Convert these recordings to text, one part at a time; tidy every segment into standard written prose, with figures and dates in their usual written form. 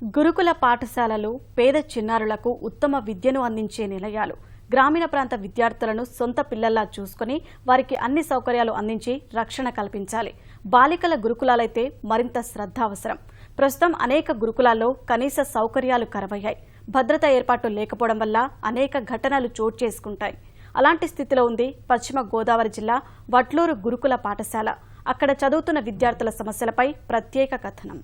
గురుకుల పాఠశాలలు పేద చిన్నారులకు ఉత్తమ విద్యను అందించే నిలయాలు. గ్రామీణ ప్రాంత విద్యార్థులను సొంత పిల్లల్లా చూసుకుని వారికి అన్ని సౌకర్యాలు అందించి రక్షణ కల్పించాలి. బాలికల గురుకులాలైతే మరింత శ్రద్ధ అవసరం. ప్రస్తుతం అనేక గురుకులాల్లో కనీస సౌకర్యాలు కరువయ్యాయి. భద్రతా ఏర్పాట్లు లేకపోవడం వల్ల అనేక ఘటనలు చోటు చేసుకుంటాయి. అలాంటి స్థితిలో ఉంది పశ్చిమ గోదావరి జిల్లా వట్లూరు గురుకుల పాఠశాల. అక్కడ చదువుతున్న విద్యార్థుల సమస్యలపై ప్రత్యేక కథనం.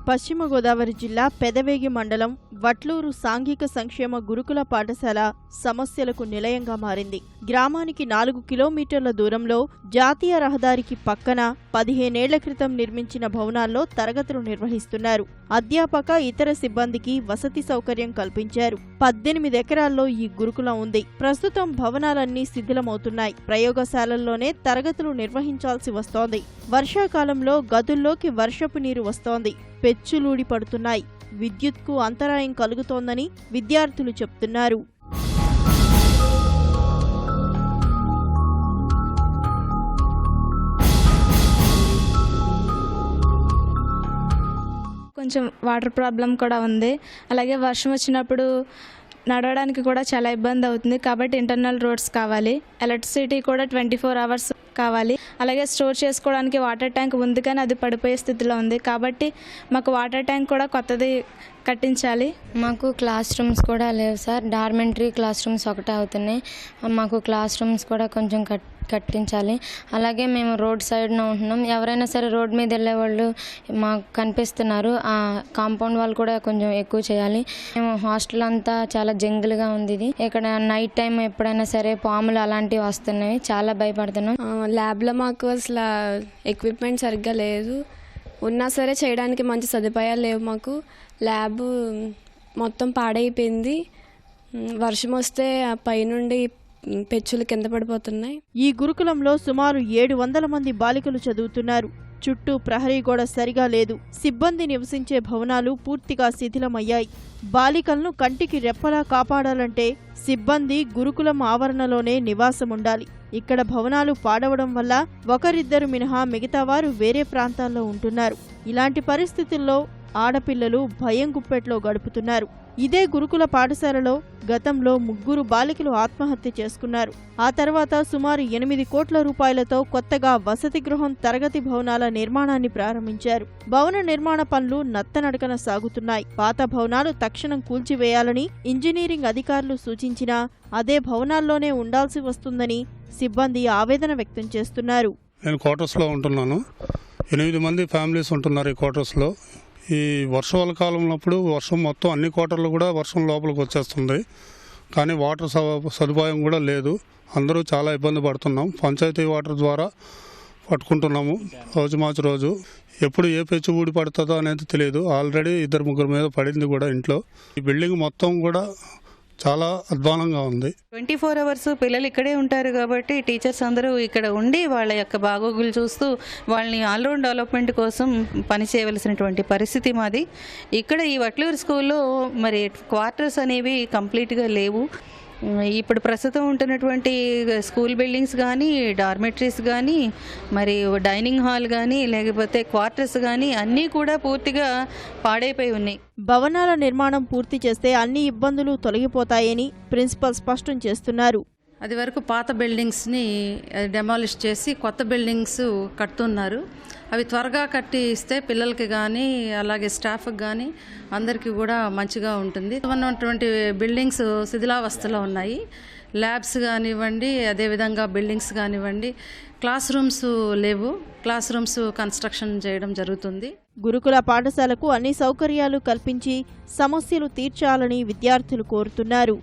పశ్చిమ గోదావరి జిల్లా పెదవేగి మండలం వట్లూరు సాంఘిక సంక్షేమ గురుకుల పాఠశాల సమస్యలకు నిలయంగా మారింది. గ్రామానికి 4 కిలోమీటర్ల దూరంలో జాతీయ రహదారికి పక్కన 15 ఏళ్ల క్రితం నిర్మించిన భవనాల్లో తరగతులు నిర్వహిస్తున్నారు. అధ్యాపక ఇతర సిబ్బందికి వసతి సౌకర్యం కల్పించారు. 18 ఎకరాల్లో ఈ గురుకులం ఉంది. ప్రస్తుతం భవనాలన్నీ శిథిలమవుతున్నాయి. ప్రయోగశాలల్లోనే తరగతులు నిర్వహించాల్సి వస్తోంది. వర్షాకాలంలో గదుల్లోకి వర్షపు నీరు వస్తోంది. పెచ్చులూడి పడుతున్నాయి. విద్యుత్కు అంతరాయం కలుగుతోందని విద్యార్థులు చెప్తున్నారు. కొంచెం వాటర్ ప్రాబ్లం కూడా ఉంది. అలాగే వర్షం వచ్చినప్పుడు నడవడానికి కూడా చాలా ఇబ్బంది అవుతుంది. కాబట్టి ఇంటర్నల్ రోడ్స్ కావాలి. ఎలక్ట్రిసిటీ కూడా 24 అవర్స్ కావాలి. అలాగే స్టోర్ చేసుకోవడానికి వాటర్ ట్యాంక్ ఉంది, కానీ అది పడిపోయే స్థితిలో ఉంది. కాబట్టి మాకు వాటర్ ట్యాంక్ కూడా కొత్తది కట్టించాలి. మాకు క్లాస్ రూమ్స్ కూడా లేవు సార్. డార్మెంటరీ క్లాస్ రూమ్స్ ఒకటే అవుతున్నాయి. మాకు క్లాస్ రూమ్స్ కూడా కొంచెం కట్టించాలి. అలాగే మేము రోడ్ సైడ్న ఉంటున్నాం. ఎవరైనా సరే రోడ్ మీద వెళ్ళే వాళ్ళు మాకు కనిపిస్తున్నారు. ఆ కాంపౌండ్ వాళ్ళు కూడా కొంచెం ఎక్కువ చేయాలి. మేము హాస్టల్ అంతా చాలా జంగిల్గా ఉంది. ఇది ఇక్కడ నైట్ టైం ఎప్పుడైనా సరే పాములు అలాంటివి వస్తున్నాయి. చాలా భయపడుతున్నాం. ల్యాబ్లో మాకు అసలు ఎక్విప్మెంట్ సరిగ్గా లేదు. ఉన్నా సరే చేయడానికి మంచి సదుపాయాలు లేవు. మాకు ల్యాబ్ మొత్తం పాడైపోయింది. వర్షం వస్తే పైనుండి పెచ్చులు కింద పడిపోతున్నాయి. ఈ గురుకులంలో సుమారు 700 మంది బాలికలు చదువుతున్నారు. చుట్టూ ప్రహరీ గోడ సరిగా లేదు. సిబ్బంది నివసించే భవనాలు పూర్తిగా శిథిలమయ్యాయి. బాలికలను కంటికి రెప్పలా కాపాడాలంటే సిబ్బంది గురుకులం ఆవరణలోనే నివాసముండాలి. ఇక్కడ భవనాలు పాడవడం వల్ల ఒకరిద్దరు మినహా మిగతావారు వేరే ప్రాంతాల్లో ఉంటున్నారు. ఇలాంటి పరిస్థితుల్లో ఆడపిల్లలు భయం గుప్పెట్లో గడుపుతున్నారు. ఇదే గురుకుల పాఠశాలలో గతంలో 3 బాలికలు ఆత్మహత్య చేసుకున్నారు. ఆ తర్వాత సుమారు 8 కోట్ల రూపాయలతో కొత్తగా వసతి గృహం తరగతి భవనాల నిర్మాణాన్ని ప్రారంభించారు. భవన నిర్మాణ పనులు నత్తనడకన సాగుతున్నాయి. పాత భవనాలు తక్షణం కూల్చివేయాలని ఇంజనీరింగ్ అధికారులు సూచించినా అదే భవనాల్లోనే ఉండాల్సి వస్తుందని సిబ్బంది ఆవేదన వ్యక్తం చేస్తున్నారు. నేను క్వార్టర్స్లో ఉంటున్నాను. 8 మంది ఫ్యామిలీస్ ఉంటున్నారు ఈ క్వార్టర్స్లో. ఈ వర్షాల కాలంలో వర్షం మొత్తం అన్ని క్వార్టర్లు కూడా వర్షం లోపలికి వచ్చేస్తుంది. కానీ వాటర్ సదుపాయం కూడా లేదు. అందరూ చాలా ఇబ్బంది పడుతున్నాం. పంచాయతీ వాటర్ ద్వారా పట్టుకుంటున్నాము రోజు. ఎప్పుడు ఏ పెచ్చు ఊడి పడుతుందో అనేది తెలియదు. ఆల్రెడీ 2-3 మీద పడింది కూడా ఇంట్లో. ఈ బిల్డింగ్ మొత్తం కూడా చాలా అధ్వానంగా ఉంది. 24 అవర్స్ పిల్లలు ఇక్కడే ఉంటారు కాబట్టి టీచర్స్ అందరూ ఇక్కడ ఉండి వాళ్ళ యొక్క బాగోగులు చూస్తూ వాళ్ళని ఆల్రౌండ్ డెవలప్మెంట్ కోసం పనిచేయవలసినటువంటి పరిస్థితి మాది. ఇక్కడ ఈ వట్లూరు స్కూల్లో మరి క్వార్టర్స్ అనేవి కంప్లీట్గా లేవు. ఇప్పుడు ప్రస్తుతం ఉంటున్నటువంటి స్కూల్ బిల్డింగ్స్ కానీ, డార్మెటరీస్ కానీ, మరి డైనింగ్ హాల్ కానీ, లేకపోతే క్వార్టర్స్ కానీ అన్నీ కూడా పూర్తిగా పాడైపోయి ఉన్నాయి. భవనాల నిర్మాణం పూర్తి చేస్తే అన్ని ఇబ్బందులు తొలగిపోతాయని ప్రిన్సిపల్ స్పష్టం చేస్తున్నారు. అది వరకు పాత బిల్డింగ్స్ని డెమాలిష్ చేసి కొత్త బిల్డింగ్స్ కడుతున్నారు. అవి త్వరగా కట్టి ఇస్తే పిల్లలకి కానీ అలాగే స్టాఫ్కి కానీ అందరికీ కూడా మంచిగా ఉంటుంది. ఉన్నటువంటి బిల్డింగ్స్ శిథిలావస్థలో ఉన్నాయి. ల్యాబ్స్ కానివ్వండి, అదేవిధంగా బిల్డింగ్స్ కానివ్వండి. క్లాస్ రూమ్స్ లేవు. క్లాస్ రూమ్స్ కన్స్ట్రక్షన్ చేయడం జరుగుతుంది. గురుకుల పాఠశాలకు అన్ని సౌకర్యాలు కల్పించి సమస్యలు తీర్చాలని విద్యార్థులు కోరుతున్నారు.